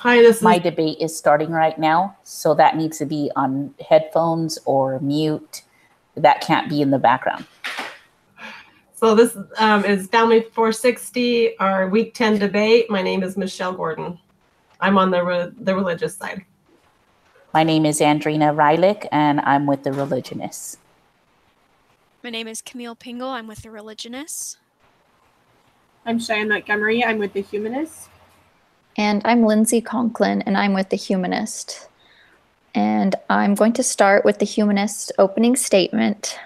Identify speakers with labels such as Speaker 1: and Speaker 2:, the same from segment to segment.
Speaker 1: Hi, this
Speaker 2: My
Speaker 1: is
Speaker 2: debate is starting right now, so that needs to be on headphones or mute. That can't be in the background.
Speaker 1: so this is Family 460, our week 10 debate. My name is Michelle Gordon. I'm on the religious side.
Speaker 2: My name is Andrina Rylick, and I'm with the Religionists.
Speaker 3: My name is Camille Pingle. I'm with the Religionists.
Speaker 4: I'm Cheyenne Montgomery. I'm with the Humanists.
Speaker 5: And I'm Lindsay Conklin, and I'm with the Humanist. And I'm going to start with the Humanist opening statement.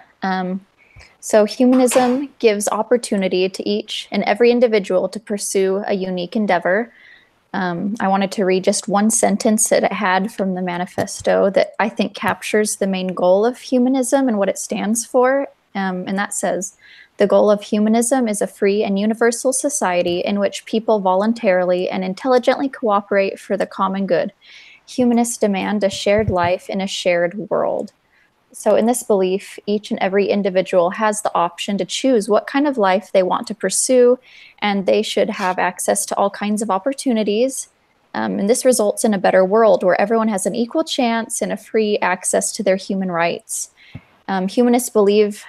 Speaker 5: So humanism gives opportunity to each and every individual to pursue a unique endeavor. I wanted to read just one sentence that it had from the manifesto that I think captures the main goal of humanism and what it stands for. And that says, "The goal of humanism is a free and universal society in which people voluntarily and intelligently cooperate for the common good. Humanists demand a shared life in a shared world." So in this belief, each and every individual has the option to choose what kind of life they want to pursue, and they should have access to all kinds of opportunities. And this results in a better world where everyone has an equal chance and a free access to their human rights. Humanists believe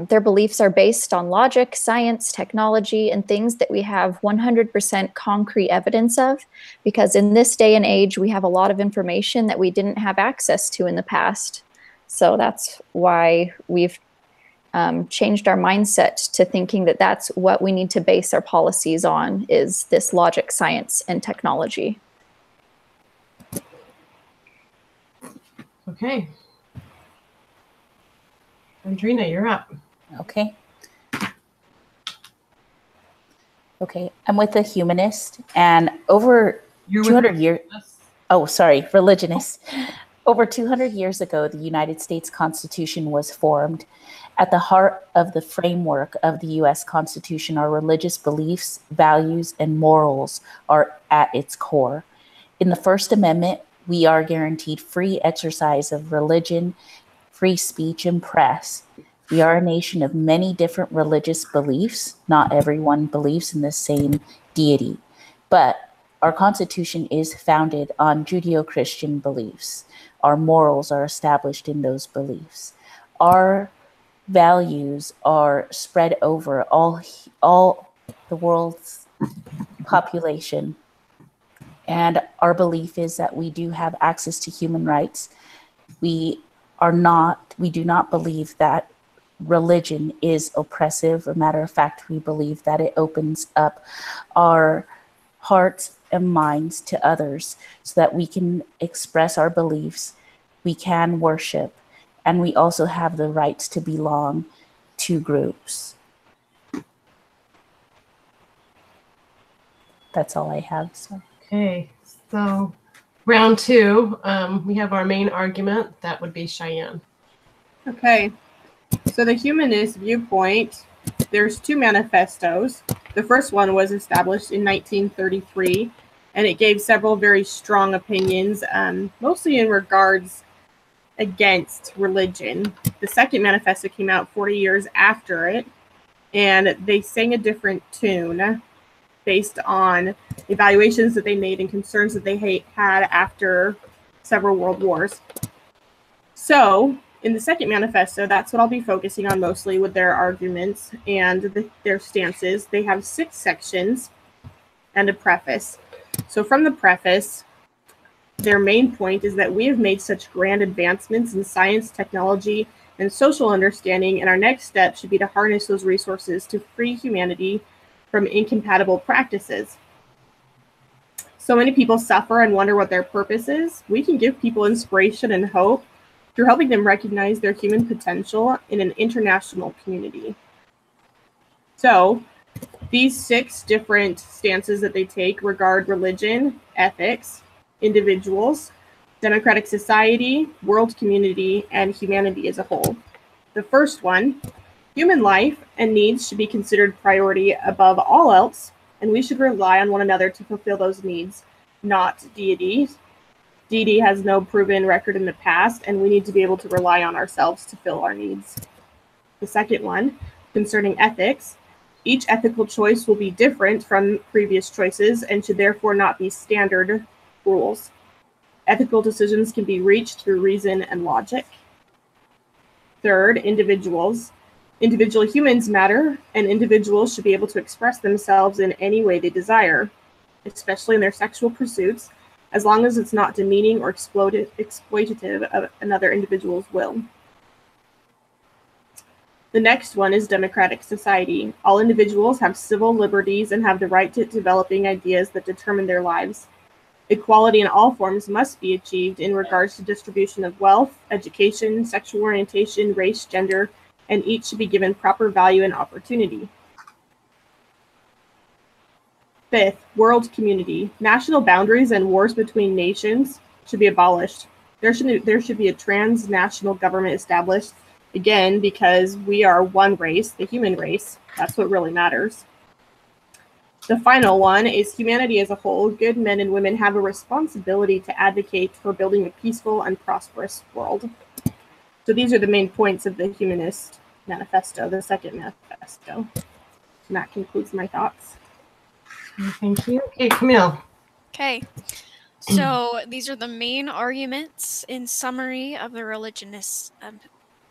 Speaker 5: their beliefs are based on logic, science, technology, and things that we have 100% concrete evidence of, because in this day and age, we have a lot of information that we didn't have access to in the past. So that's why we've changed our mindset to thinking that that's what we need to base our policies on, is this logic, science, and technology.
Speaker 1: Okay. Andrina, you're up.
Speaker 2: Okay. Okay, I'm with the Humanist, and over 200 years. Oh, sorry, Religionist. Over 200 years ago, the United States Constitution was formed. At the heart of the framework of the U.S. Constitution, our religious beliefs, values, and morals are at its core. In the First Amendment, we are guaranteed free exercise of religion, free speech, and press. We are a nation of many different religious beliefs. Not everyone believes in the same deity, but our Constitution is founded on Judeo-Christian beliefs. Our morals are established in those beliefs. Our values are spread over all the world's population. And our belief is that we do have access to human rights. We do not believe that religion is oppressive. As a matter of fact, we believe that it opens up our hearts and minds to others so that we can express our beliefs, we can worship, and we also have the rights to belong to groups. That's all I have. So.
Speaker 1: Okay, so round two, we have our main argument. That would be Cheyenne.
Speaker 4: Okay, so the humanist viewpoint, there's two manifestos. The first one was established in 1933, and it gave several very strong opinions, mostly in regards against religion. The second manifesto came out 40 years after it, and they sang a different tune based on evaluations that they made and concerns that they had after several world wars. So in the second manifesto, that's what I'll be focusing on mostly with their arguments and their stances. They have 6 sections and a preface. So from the preface, their main point is that we have made such grand advancements in science, technology, and social understanding, and our next step should be to harness those resources to free humanity from incompatible practices. So many people suffer and wonder what their purpose is. We can give people inspiration and hope through helping them recognize their human potential in an international community. So these 6 different stances that they take regard religion, ethics, individuals, democratic society, world community, and humanity as a whole. The first one, human life and needs should be considered priority above all else, and we should rely on one another to fulfill those needs, not deities. Deity has no proven record in the past, and we need to be able to rely on ourselves to fill our needs. The second one, concerning ethics, each ethical choice will be different from previous choices and should therefore not be standard rules. Ethical decisions can be reached through reason and logic. Third, individuals. Individual humans matter, and individuals should be able to express themselves in any way they desire, especially in their sexual pursuits, as long as it's not demeaning or exploitative of another individual's will. The next one is democratic society. All individuals have civil liberties and have the right to developing ideas that determine their lives. Equality in all forms must be achieved in regards to distribution of wealth, education, sexual orientation, race, gender, and each should be given proper value and opportunity. Fifth, world community. National boundaries and wars between nations should be abolished. There should be a transnational government established, again, because we are one race, the human race. That's what really matters. The final one is humanity as a whole. Good men and women have a responsibility to advocate for building a peaceful and prosperous world. So these are the main points of the Humanist Manifesto, the second manifesto. And that concludes my thoughts.
Speaker 1: Thank you. Okay, Camille.
Speaker 3: Okay. So these are the main arguments in summary of the religionist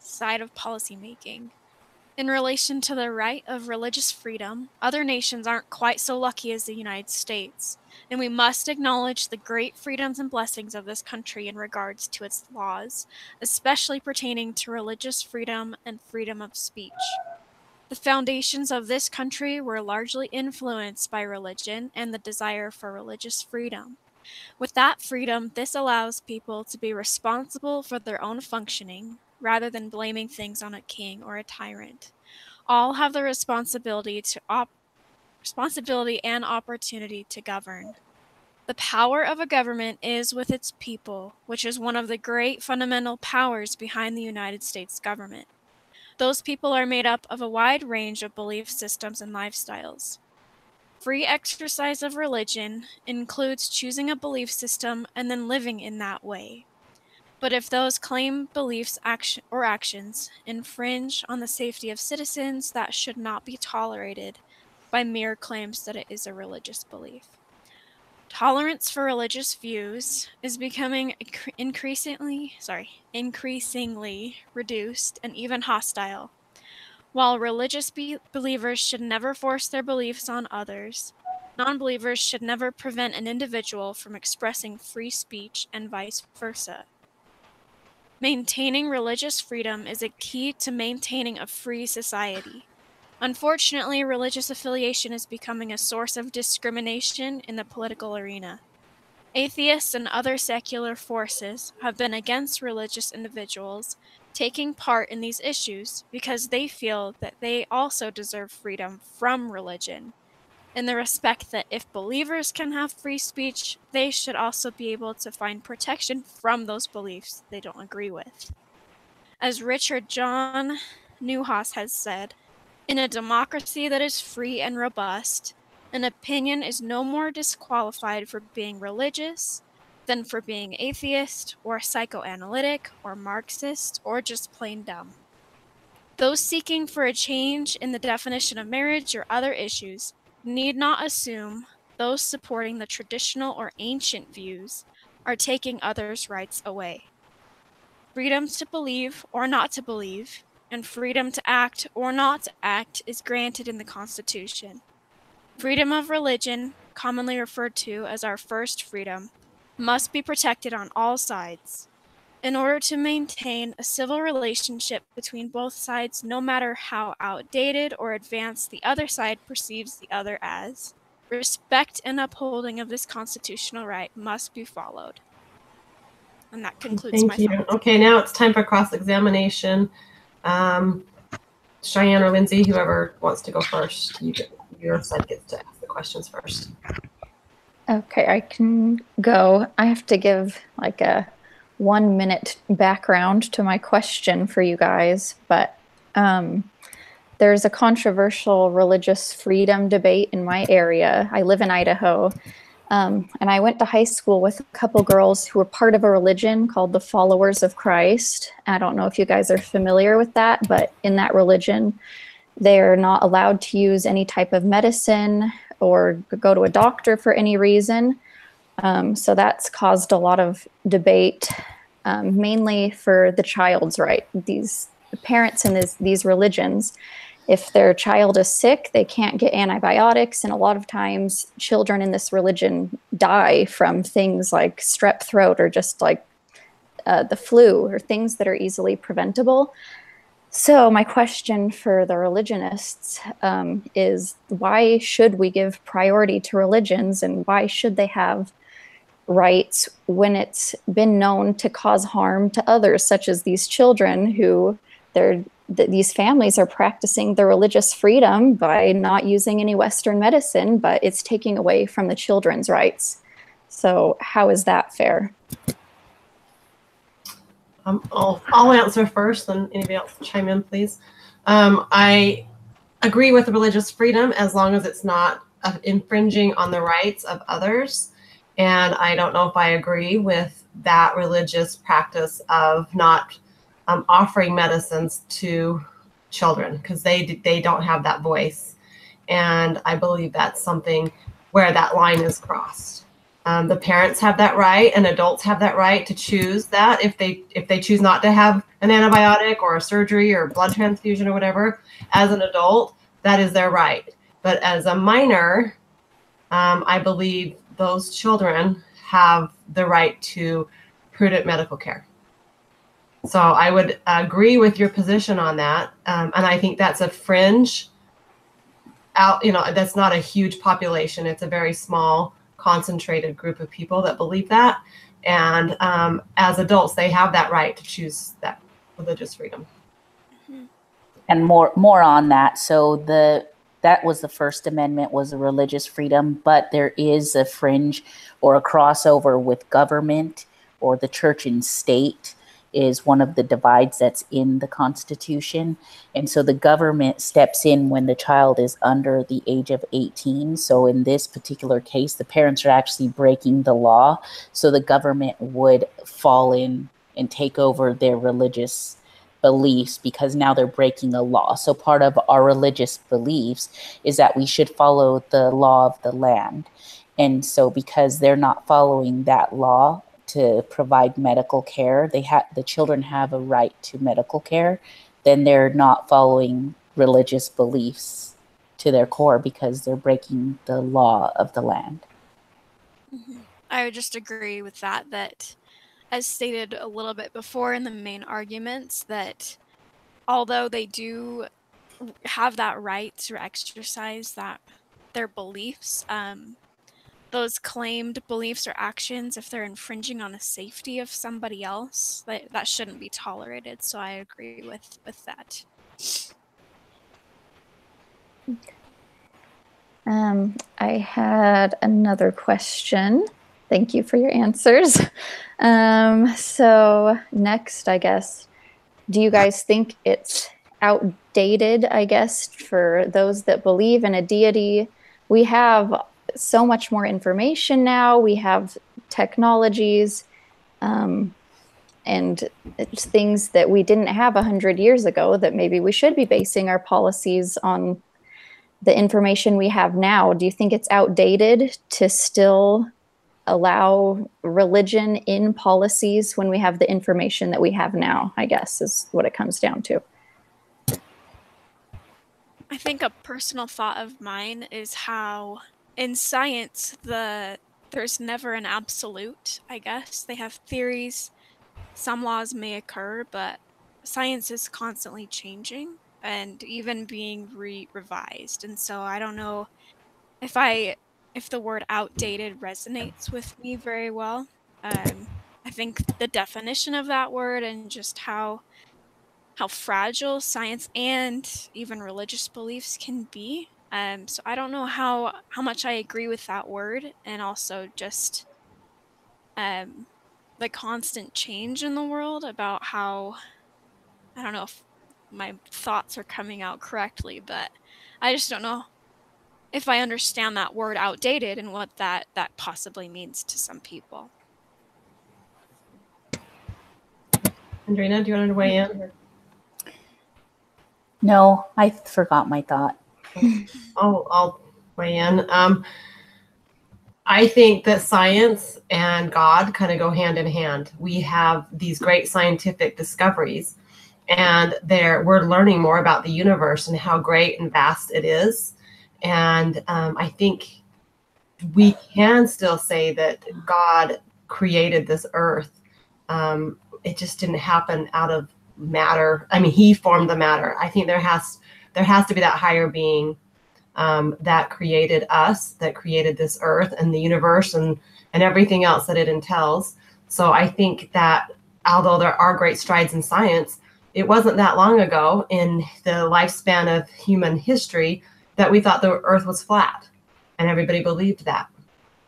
Speaker 3: side of policymaking. In relation to the right of religious freedom, other nations aren't quite so lucky as the United States, and we must acknowledge the great freedoms and blessings of this country in regards to its laws, especially pertaining to religious freedom and freedom of speech. The foundations of this country were largely influenced by religion and the desire for religious freedom. With that freedom, this allows people to be responsible for their own functioning, rather than blaming things on a king or a tyrant. All have the responsibility and opportunity to govern. The power of a government is with its people, which is one of the great fundamental powers behind the United States government. Those people are made up of a wide range of belief systems and lifestyles. Free exercise of religion includes choosing a belief system and then living in that way. But if those claimed beliefs or actions infringe on the safety of citizens, that should not be tolerated by mere claims that it is a religious belief. Tolerance for religious views is becoming increasingly reduced and even hostile. While religious believers should never force their beliefs on others, non-believers should never prevent an individual from expressing free speech and vice versa. Maintaining religious freedom is a key to maintaining a free society. Unfortunately, religious affiliation is becoming a source of discrimination in the political arena. Atheists and other secular forces have been against religious individuals taking part in these issues because they feel that they also deserve freedom from religion, in the respect that if believers can have free speech, they should also be able to find protection from those beliefs they don't agree with. As Richard John Neuhaus has said, in a democracy that is free and robust, an opinion is no more disqualified for being religious than for being atheist or psychoanalytic or Marxist or just plain dumb. Those seeking for a change in the definition of marriage or other issues need not assume those supporting the traditional or ancient views are taking others' rights away. Freedom to believe or not to believe, and freedom to act or not to act is granted in the Constitution. Freedom of religion, commonly referred to as our first freedom, must be protected on all sides. In order to maintain a civil relationship between both sides, no matter how outdated or advanced the other side perceives the other as, respect and upholding of this constitutional right must be followed. And that concludes my thoughts.
Speaker 1: Okay, now it's time for cross-examination. Cheyenne or Lindsay, whoever wants to go first, your side gets to ask the questions first.
Speaker 5: Okay, I can go. I have to give like a 1-minute background to my question for you guys, but there's a controversial religious freedom debate in my area. I live in Idaho, and I went to high school with a couple girls who were part of a religion called the Followers of Christ. I don't know if you guys are familiar with that, but in that religion, they're not allowed to use any type of medicine or go to a doctor for any reason. So that's caused a lot of debate, mainly for the child's right. These parents in these religions, if their child is sick, they can't get antibiotics. And a lot of times children in this religion die from things like strep throat or just like the flu or things that are easily preventable. So my question for the religionists is, why should we give priority to religions, and why should they have rights when it's been known to cause harm to others, such as these children who these families are practicing their religious freedom by not using any Western medicine, but it's taking away from the children's rights. So how is that fair?
Speaker 1: I'll answer first, and anybody else chime in, please. I agree with religious freedom as long as it's not infringing on the rights of others. And I don't know if I agree with that religious practice of not offering medicines to children, because they don't have that voice. And I believe that's something where that line is crossed. The parents have that right, and adults have that right to choose that. If they choose not to have an antibiotic or a surgery or blood transfusion or whatever, as an adult, that is their right. But as a minor, I believe those children have the right to prudent medical care. So I would agree with your position on that. And I think that's a fringe that's not a huge population. It's a very small, concentrated group of people that believe that. And as adults, they have that right to choose that religious freedom.
Speaker 2: And more on that. So that was the First Amendment, was a religious freedom, but there is a fringe or a crossover with government, or the church and state is one of the divides that's in the Constitution. And so the government steps in when the child is under the age of 18. So in this particular case, the parents are actually breaking the law. So the government would fall in and take over their religious beliefs, because now they're breaking a law. So part of our religious beliefs is that we should follow the law of the land. And so because they're not following that law to provide medical care, the children have a right to medical care, then they're not following religious beliefs to their core, because they're breaking the law of the land.
Speaker 3: I would just agree with that as stated a little bit before in the main arguments, that although they do have that right to exercise their beliefs, those claimed beliefs or actions, if they're infringing on the safety of somebody else, that shouldn't be tolerated. So I agree with that.
Speaker 5: I had another question. Thank you for your answers. So next, I guess, do you guys think it's outdated, I guess, for those that believe in a deity? We have so much more information now. We have technologies and it's things that we didn't have 100 years ago, that maybe we should be basing our policies on the information we have now. Do you think it's outdated to still allow religion in policies when we have the information that we have now, I guess, is what it comes down to?
Speaker 3: I think a personal thought of mine is how in science, there's never an absolute, I guess. They have theories, some laws may occur, but science is constantly changing and even being revised. And so I don't know if the word outdated resonates with me very well. I think the definition of that word and just how fragile science and even religious beliefs can be. So I don't know how much I agree with that word, and also just the constant change in the world about how, I don't know if my thoughts are coming out correctly, but I just don't know if I understand that word outdated and what that possibly means to some people.
Speaker 1: Andrina, do you want to weigh in?
Speaker 2: No, I forgot my thought.
Speaker 1: I'll weigh in. I think that science and God kind of go hand in hand. We have these great scientific discoveries, and we're learning more about the universe and how great and vast it is. And I think we can still say that God created this earth. It just didn't happen out of matter. I mean, he formed the matter. I think there has to be that higher being that created us, that created this earth and the universe and everything else that it entails. So I think that although there are great strides in science, it wasn't that long ago in the lifespan of human history that we thought the earth was flat, and everybody believed that.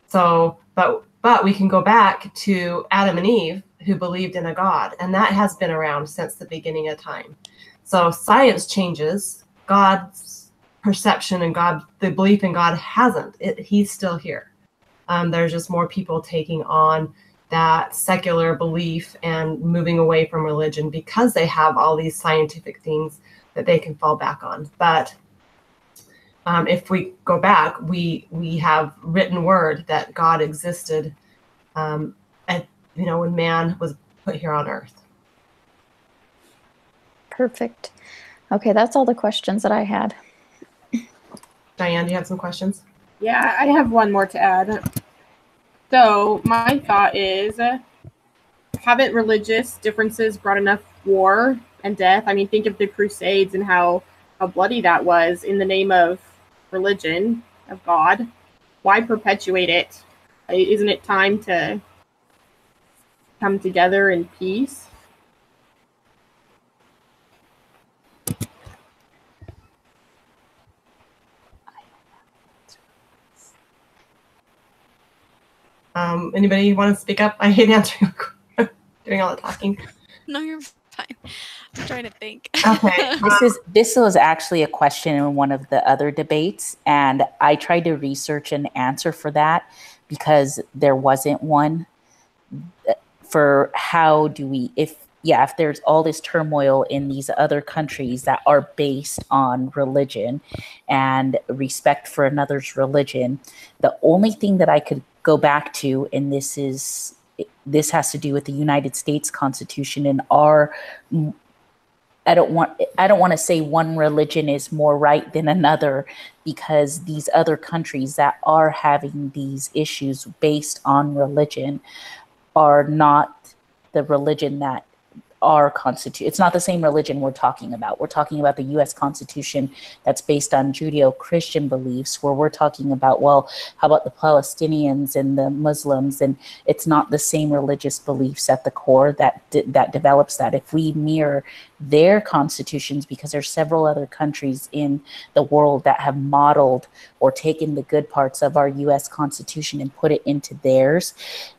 Speaker 1: So, but we can go back to Adam and Eve, who believed in a God, and that has been around since the beginning of time. So science changes, God's perception and the belief in God hasn't. He's still here. There's just more people taking on that secular belief and moving away from religion because they have all these scientific things that they can fall back on. But if we go back, we have written word that God existed when man was put here on earth.
Speaker 5: Perfect. Okay, that's all the questions that I had.
Speaker 1: Diane, do you have some questions?
Speaker 4: Yeah, I have one more to add. So my thought is, haven't religious differences brought enough war and death? I mean, think of the Crusades and how bloody that was in the name of religion, of God. Why perpetuate it? Isn't it time to come together in peace?
Speaker 1: Anybody want to speak up? I hate answering, doing all the talking.
Speaker 3: No, you're fine. I'm trying to think.
Speaker 1: Okay.
Speaker 2: This was actually a question in one of the other debates, and I tried to research an answer for that because there wasn't one for how do we, if there's all this turmoil in these other countries that are based on religion and respect for another's religion, the only thing that I could go back to, and this has to do with the United States Constitution and I don't want to say one religion is more right than another, because these other countries that are having these issues based on religion are not the religion that our constitution. It's not the same religion we're talking about. We're talking about the U.S. Constitution that's based on Judeo-Christian beliefs, where we're talking about, well, how about the Palestinians and the Muslims? And it's not the same religious beliefs at the core that develops that. If we mirror their constitutions, because there's several other countries in the world that have modeled or taken the good parts of our U.S. Constitution and put it into theirs,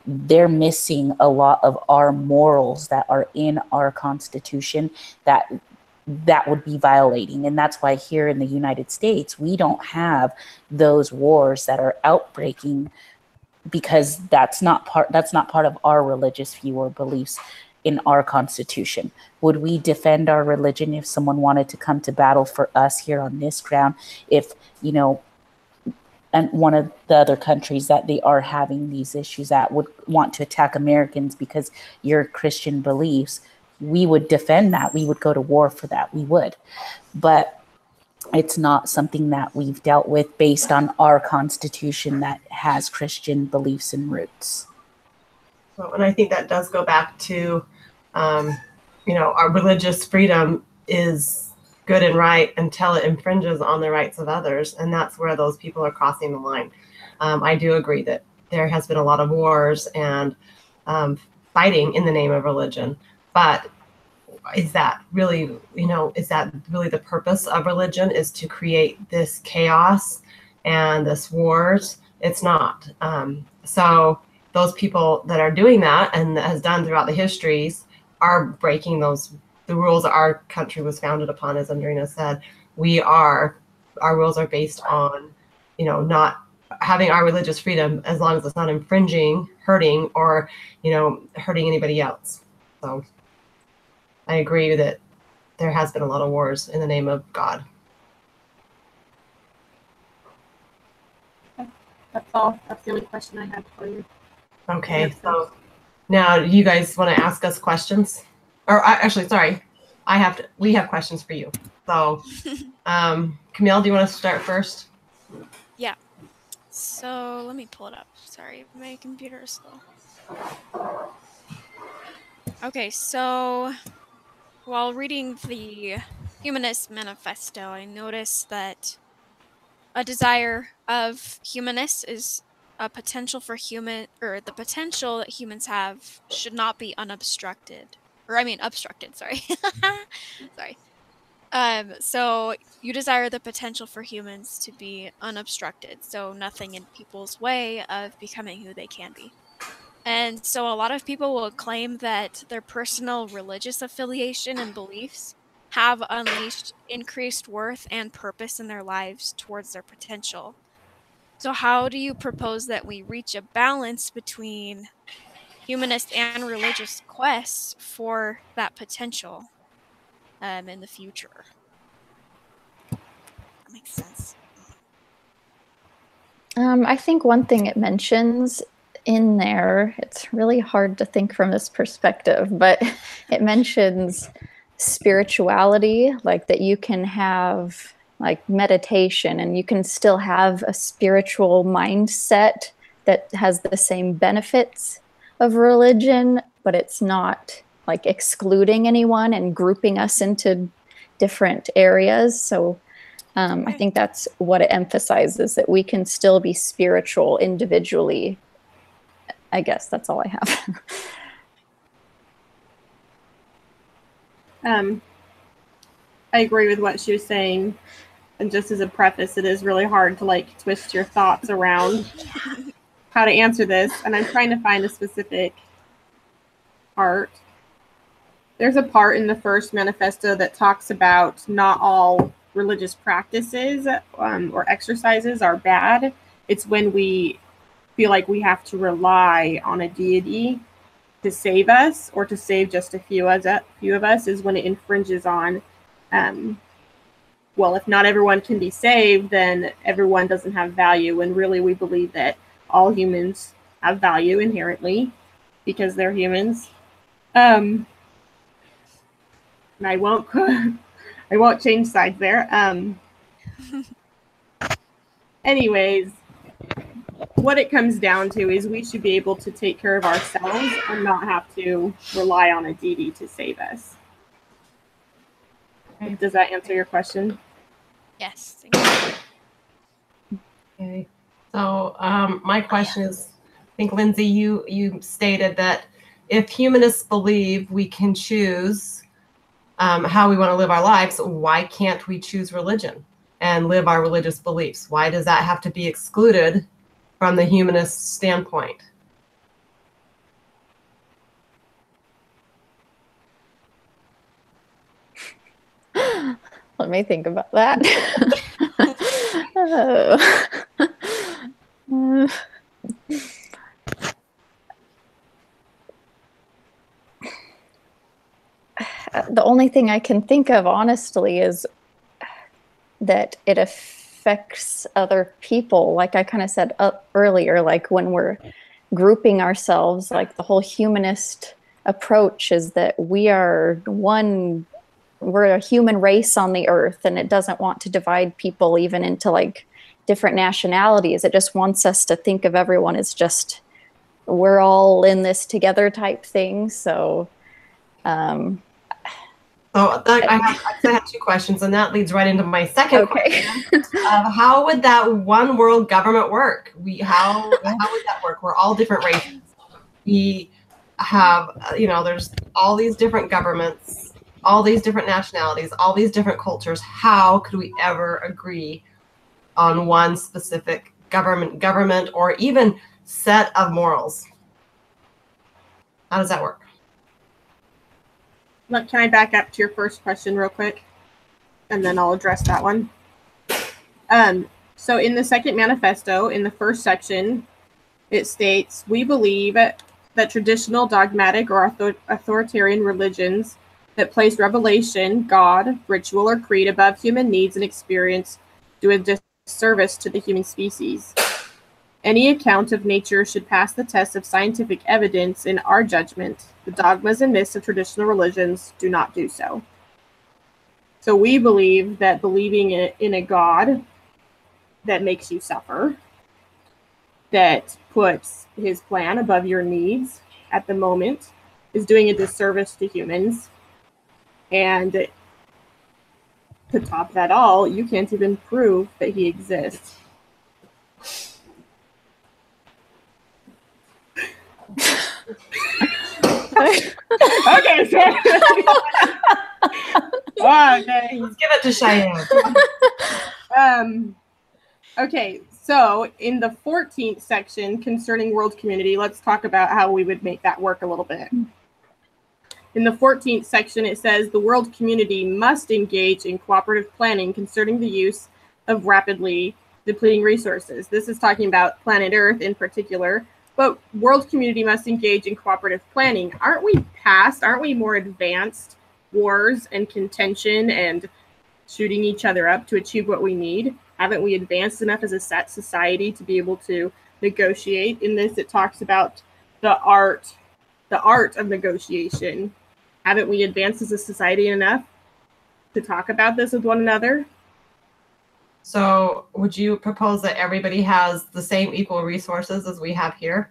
Speaker 2: they're missing a lot of our morals that are in our Constitution that would be violating. And that's why here in the United States, we don't have those wars that are outbreaking, because that's not part of our religious view or beliefs in our Constitution. Would we defend our religion if someone wanted to come to battle for us here on this ground? If, and one of the other countries that they are having these issues that would want to attack Americans because your Christian beliefs, we would defend that. We would go to war for that. We would. But it's not something that we've dealt with based on our Constitution that has Christian beliefs and roots.
Speaker 1: So, and I think that does go back to, our religious freedom is good and right until it infringes on the rights of others. And that's where those people are crossing the line. I do agree that there has been a lot of wars and fighting in the name of religion. But is that really the purpose of religion, is to create this chaos and this wars? It's not. So those people that are doing that, and that has done throughout the histories, are breaking the rules our country was founded upon. As Andrina said, our rules are based on, not having our religious freedom as long as it's not infringing, hurting, or, hurting anybody else. So I agree that there has been a lot of wars in the name of God.
Speaker 4: That's all. That's the only question I had for you.
Speaker 1: Okay, so now you guys want to ask us questions? Or actually, sorry, we have questions for you. So, Camille, do you want to start first?
Speaker 3: Yeah. So let me pull it up. Sorry, my computer is slow. Okay, so while reading the Humanist Manifesto, I noticed that a desire of humanists is a potential for the potential that humans have should not be unobstructed. Obstructed, sorry. Sorry. So you desire the potential for humans to be unobstructed, so nothing in people's way of becoming who they can be. And so a lot of people will claim that their personal religious affiliation and beliefs have unleashed increased worth and purpose in their lives towards their potential. So how do you propose that we reach a balance between humanist and religious quests for that potential in the future? That makes sense.
Speaker 5: I think one thing it mentions in there, it's really hard to think from this perspective, but it mentions spirituality, like that you can have like meditation and you can still have a spiritual mindset that has the same benefits of religion, but it's not like excluding anyone and grouping us into different areas. So I think that's what it emphasizes, that we can still be spiritual individually. I guess that's all I have.
Speaker 4: I agree with what she was saying. And just as a preface, it is really hard to like twist your thoughts around how to answer this. And I'm trying to find a specific part. There's a part in the first manifesto that talks about not all religious practices or exercises are bad. It's when we feel like we have to rely on a deity to save us or to save just a few of us is when it infringes on, well, if not everyone can be saved, then everyone doesn't have value. When really we believe that all humans have value inherently because they're humans. And I won't change sides there. Anyways, what it comes down to is we should be able to take care of ourselves and not have to rely on a deity to save us. Does that answer your question?
Speaker 3: Yes.
Speaker 1: Okay. So my question is, I think, Lindsay, you stated that if humanists believe we can choose how we want to live our lives, why can't we choose religion and live our religious beliefs? Why does that have to be excluded from the humanist standpoint?
Speaker 5: Let me think about that. The only thing I can think of, honestly, is that it affects other people. Like I kind of said earlier, like when we're grouping ourselves, like the whole humanist approach is that we're a human race on the earth, and it doesn't want to divide people even into like different nationalities. It just wants us to think of everyone as just, we're all in this together type thing. So
Speaker 1: I have two questions, and that leads right into my second
Speaker 5: question.
Speaker 1: How would that one world government work? How would that work? We're all different races. We have, there's all these different governments, all these different nationalities, all these different cultures. How could we ever agree on one specific government, or even set of morals? How does that work?
Speaker 4: Look, can I back up to your first question real quick? And then I'll address that one. So in the second manifesto, in the first section, it states, we believe that traditional, dogmatic, or authoritarian religions that place revelation, God, ritual, or creed above human needs and experience do a disservice to the human species. Any account of nature should pass the test of scientific evidence in our judgment. The dogmas and myths of traditional religions do not do so. So we believe that believing in a God that makes you suffer, that puts his plan above your needs at the moment, is doing a disservice to humans. And to top that all, you can't even prove that he exists. Okay, so okay.
Speaker 1: Let's give it to Cheyenne.
Speaker 4: Okay, so in the 14th section concerning world community, let's talk about how we would make that work a little bit. In the 14th section, it says the world community must engage in cooperative planning concerning the use of rapidly depleting resources. This is talking about planet Earth in particular, but world community must engage in cooperative planning. Aren't we more advanced wars and contention and shooting each other up to achieve what we need? Haven't we advanced enough as a society to be able to negotiate? In this, it talks about the art of negotiation. Haven't we advanced as a society enough to talk about this with one another?
Speaker 1: So would you propose that everybody has the same equal resources as we have here?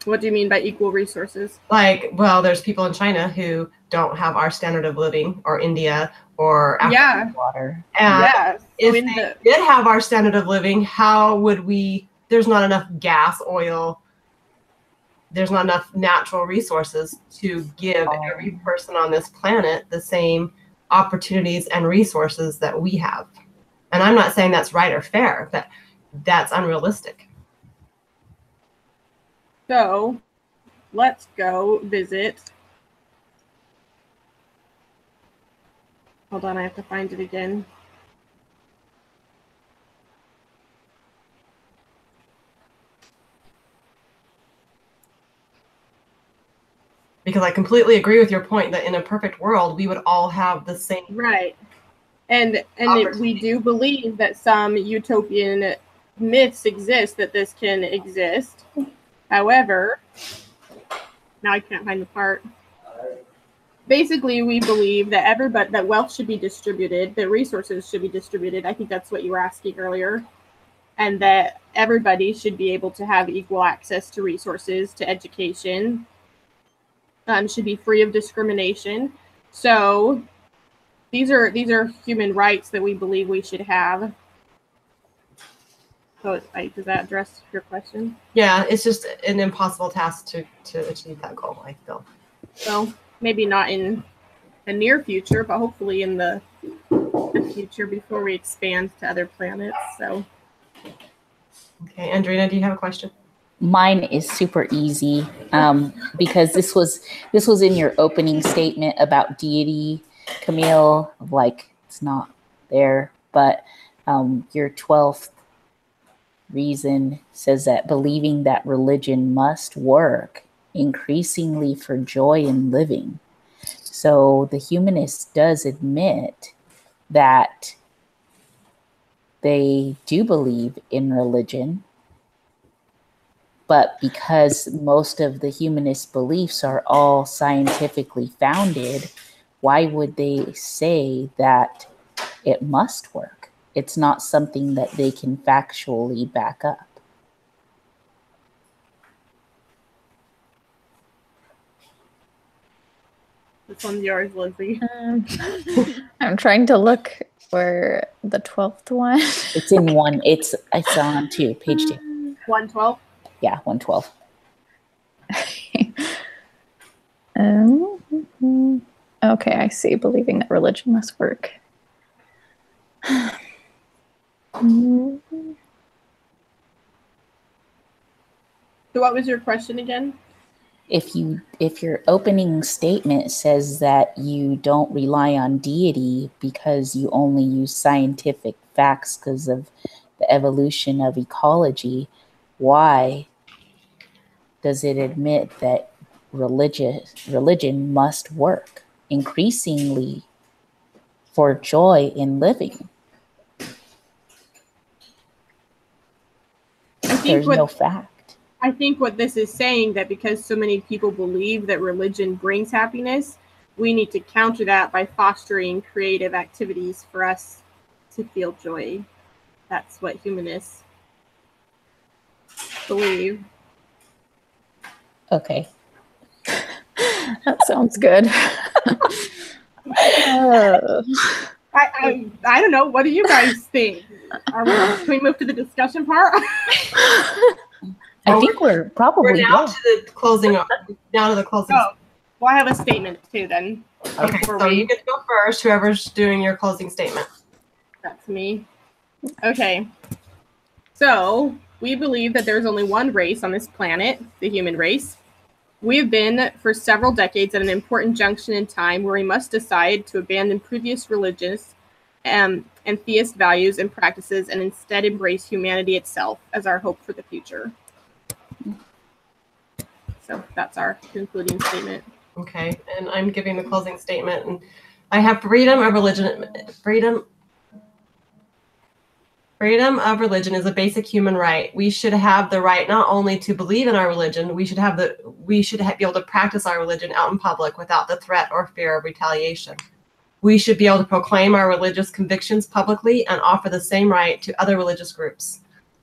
Speaker 4: What do you mean by equal resources?
Speaker 1: Like, well, there's people in China who don't have our standard of living, or India, or Africa.
Speaker 2: Water.
Speaker 1: And
Speaker 4: Yeah.
Speaker 1: if they did have our standard of living, how would we, there's not enough gas, oil, there's not enough natural resources to give every person on this planet the same opportunities and resources that we have. And I'm not saying that's right or fair, but that's unrealistic.
Speaker 4: So let's go visit. Hold on, I have to find it again.
Speaker 1: Because I completely agree with your point that in a perfect world, we would all have the same.
Speaker 4: Right. And we do believe that some utopian myths exist that this can exist. However, now I can't find the part. Basically, we believe that that wealth should be distributed, that resources should be distributed. I think that's what you were asking earlier. And that everybody should be able to have equal access to resources, to education, should be free of discrimination. So these are human rights that we believe we should have. So does that address your question?
Speaker 1: Yeah, it's just an impossible task to achieve that goal, I feel.
Speaker 4: Well, maybe not in the near future, but hopefully in the future before we expand to other planets. So.
Speaker 1: Okay, Andrina, do you have a question?
Speaker 2: Mine is super easy because this was in your opening statement about deity, Camille. Like, it's not there, but your 12th reason says that believing that religion must work increasingly for joy in living. So the humanist does admit that they do believe in religion, but because most of the humanist beliefs are all scientifically founded, why would they say that it must work? It's not something that they can factually back up.
Speaker 4: This one's yours, Lindsay.
Speaker 5: I'm trying to look for the 12th one.
Speaker 2: It's in one. It's on two, page 2.
Speaker 4: 112?
Speaker 2: Yeah, 112.
Speaker 5: Okay, I see. Believing that religion must work.
Speaker 4: So what was your question again?
Speaker 2: If your opening statement says that you don't rely on deity because you only use scientific facts because of the evolution of ecology, why does it admit that religion must work increasingly for joy in living?
Speaker 4: think
Speaker 2: there's no fact.
Speaker 4: I think what this is saying, that because so many people believe that religion brings happiness, we need to counter that by fostering creative activities for us to feel joy. That's what humanists believe.
Speaker 2: Okay.
Speaker 5: That sounds good.
Speaker 4: I don't know. What do you guys think? Can we move to the discussion part?
Speaker 2: I think we're probably
Speaker 1: We're now to the closing. Now to the closing.
Speaker 4: Oh, well, I have a statement too then.
Speaker 1: Okay, so you get to go first. Whoever's doing your closing statement.
Speaker 4: That's me. Okay. So we believe that there's only one race on this planet, the human race. We have been for several decades at an important junction in time where we must decide to abandon previous religious and theist values and practices and instead embrace humanity itself as our hope for the future. So that's our concluding statement.
Speaker 1: Okay, and I'm giving the closing statement. And I have freedom of religion. Freedom of religion is a basic human right. We should have the right not only to believe in our religion, be able to practice our religion out in public without the threat or fear of retaliation. We should be able to proclaim our religious convictions publicly and offer the same right to other religious groups.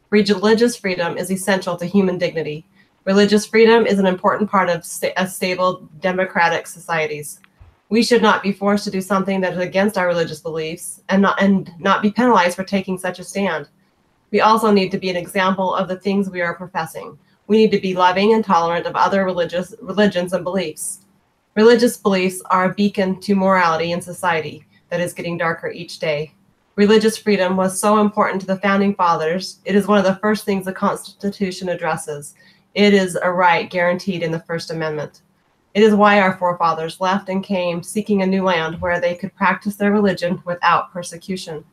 Speaker 1: Religious freedom is essential to human dignity. Religious freedom is an important part of stable democratic societies. We should not be forced to do something that is against our religious beliefs and not be penalized for taking such a stand. We also need to be an example of the things we are professing. We need to be loving and tolerant of other religions and beliefs. Religious beliefs are a beacon to morality in society that is getting darker each day. Religious freedom was so important to the founding fathers. It is one of the first things the Constitution addresses. It is a right guaranteed in the First Amendment. It is why our forefathers left and came seeking a new land where they could practice their religion without persecution.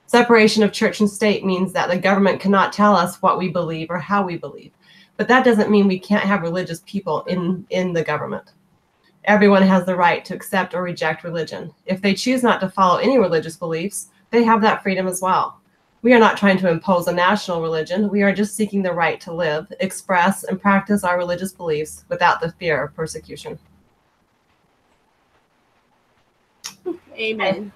Speaker 1: Separation of church and state means that the government cannot tell us what we believe or how we believe. But that doesn't mean we can't have religious people in the government. Everyone has the right to accept or reject religion. If they choose not to follow any religious beliefs, they have that freedom as well. We are not trying to impose a national religion. We are just seeking the right to live, express, and practice our religious beliefs without the fear of persecution.
Speaker 4: Amen.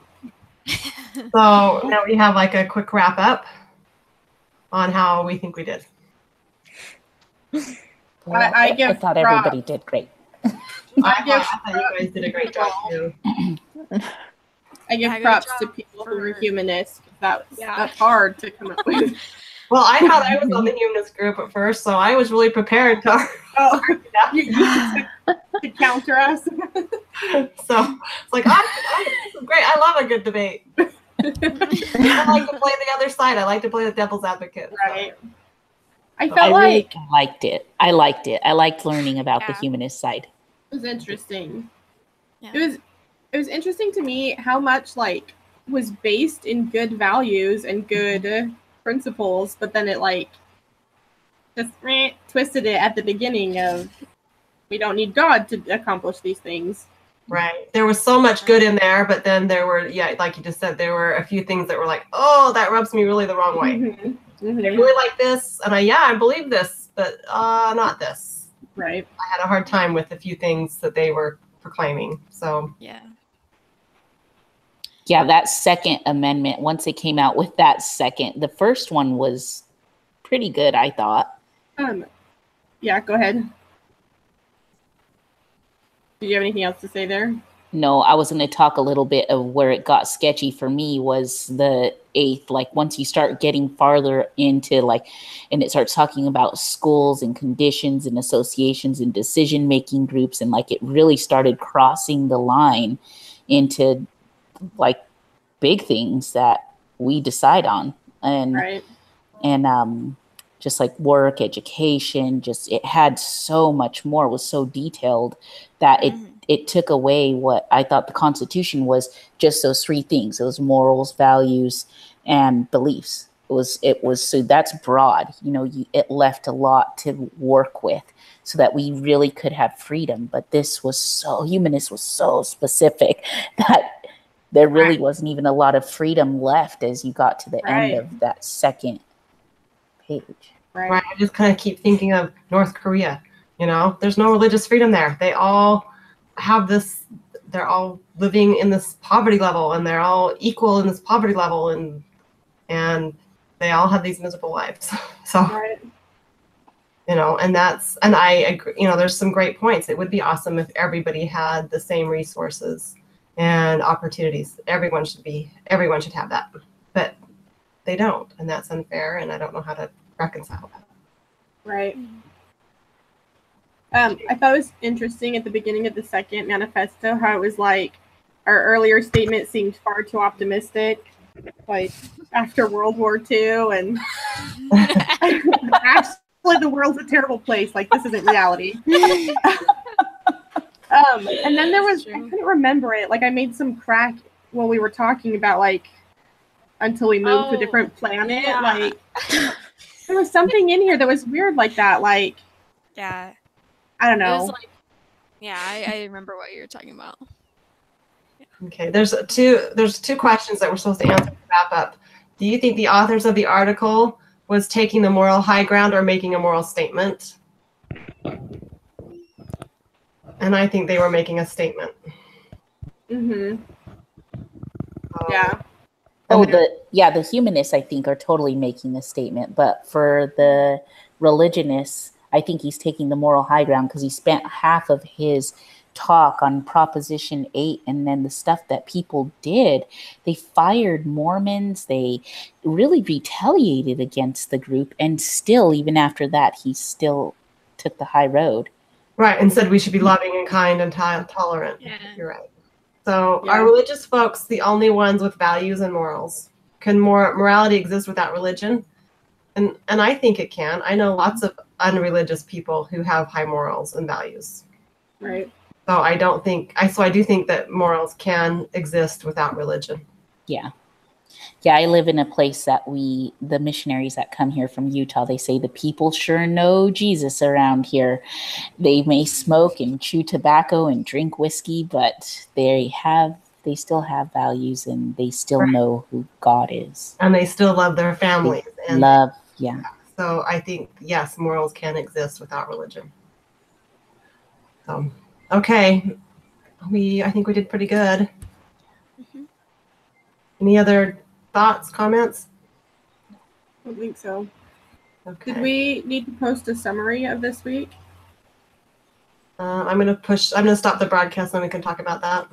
Speaker 1: So now we have like a quick wrap up on how we think we did.
Speaker 4: I
Speaker 2: thought everybody did great.
Speaker 1: I thought you guys did a great job too.
Speaker 4: I give props to people who are humanists. That's hard to come up with.
Speaker 1: Well, I thought I was on the humanist group at first, so I was really prepared to.
Speaker 4: You to counter us.
Speaker 1: So it's like, this is great. I love a good debate. I like to play the other side. I like to play the devil's advocate.
Speaker 4: Right. I
Speaker 2: really liked it. I liked it. I liked learning about the humanist side.
Speaker 4: It was interesting.
Speaker 3: Yeah.
Speaker 4: It was interesting to me how much was based in good values and good principles, but then it just twisted it at the beginning of we don't need God to accomplish these things.
Speaker 1: Right. There was so much good in there, but then there were, like you just said, there were a few things that were like, oh, that rubs me really the wrong way.
Speaker 4: Mm-hmm.
Speaker 1: I really like this, and I believe this, but not this.
Speaker 4: Right.
Speaker 1: I had a hard time with a few things that they were proclaiming. So
Speaker 2: yeah, that Second Amendment, once it came out with that second, the first one was pretty good, I thought.
Speaker 4: Yeah, go ahead. Do you have anything else to say there?
Speaker 2: No, I was going to talk a little bit of where it got sketchy for me was the 8th. Once you start getting farther into and it starts talking about schools and conditions and associations and decision-making groups, and it really started crossing the line into big things that we decide on. And, and just work, education, it had so much more. It was so detailed that it took away what I thought the Constitution was, just those 3 things. It was morals, values, and beliefs. It was so that's broad. It left a lot to work with so that we really could have freedom. But humanist was so specific that there really wasn't even a lot of freedom left as you got to the end of that second page.
Speaker 1: Right. I just kind of keep thinking of North Korea. There's no religious freedom there. They all have this. They're all living in this poverty level, and they're all equal in this poverty level, and they all have these miserable lives. So,
Speaker 4: Right.
Speaker 1: and I agree. There's some great points. It would be awesome if everybody had the same resources and opportunities. Everyone should have that, but they don't, and that's unfair. And I don't know how to reconcile that.
Speaker 4: Right. I thought it was interesting at the beginning of the second manifesto how it was like our earlier statement seemed far too optimistic, like after World War II, and actually the world's a terrible place. Like this isn't reality. And then there was I couldn't remember it. Like I made some crack while we were talking about like until we moved to a different planet.
Speaker 3: Yeah.
Speaker 4: Like there was something in here that was weird like that. Like
Speaker 3: Yeah.
Speaker 4: I don't
Speaker 3: It
Speaker 4: know.
Speaker 3: was like, yeah, I remember what you were talking about.
Speaker 1: Okay, there's two questions that we're supposed to answer to wrap up. Do you think the authors of the article was taking the moral high ground or making a moral statement? And I think they were making a statement.
Speaker 4: Mm-hmm.
Speaker 1: So-
Speaker 4: Yeah.
Speaker 2: Oh, the humanists, I think, are totally making a statement. But for the religionists, I think he's taking the moral high ground because he spent half of his talk on Proposition 8 and then the stuff that people did. They fired Mormons. They really retaliated against the group. And still, even after that, he still took the high road.
Speaker 1: Right, and said we should be loving and kind and tolerant.
Speaker 3: Yeah.
Speaker 1: You're right. So
Speaker 4: Yeah.
Speaker 1: are religious folks the only ones with values and morals? Can morality exist without religion? And I think it can. I know lots of unreligious people who have high morals and values.
Speaker 4: Right.
Speaker 1: So I do think that morals can exist without religion.
Speaker 2: Yeah. Yeah, I live in a place that the missionaries that come here from Utah, they say the people sure know Jesus around here. They may smoke and chew tobacco and drink whiskey, but they still have values and they still know who God is.
Speaker 1: And they still love their families. And
Speaker 2: Love, yeah.
Speaker 1: so I think, yes, morals can exist without religion. So, okay. I think we did pretty good.
Speaker 3: Mm-hmm.
Speaker 1: Any other thoughts, comments?
Speaker 4: I don't think so.
Speaker 1: Okay.
Speaker 4: Did we need to post a summary of this week?
Speaker 1: I'm going to stop the broadcast and we can talk about that.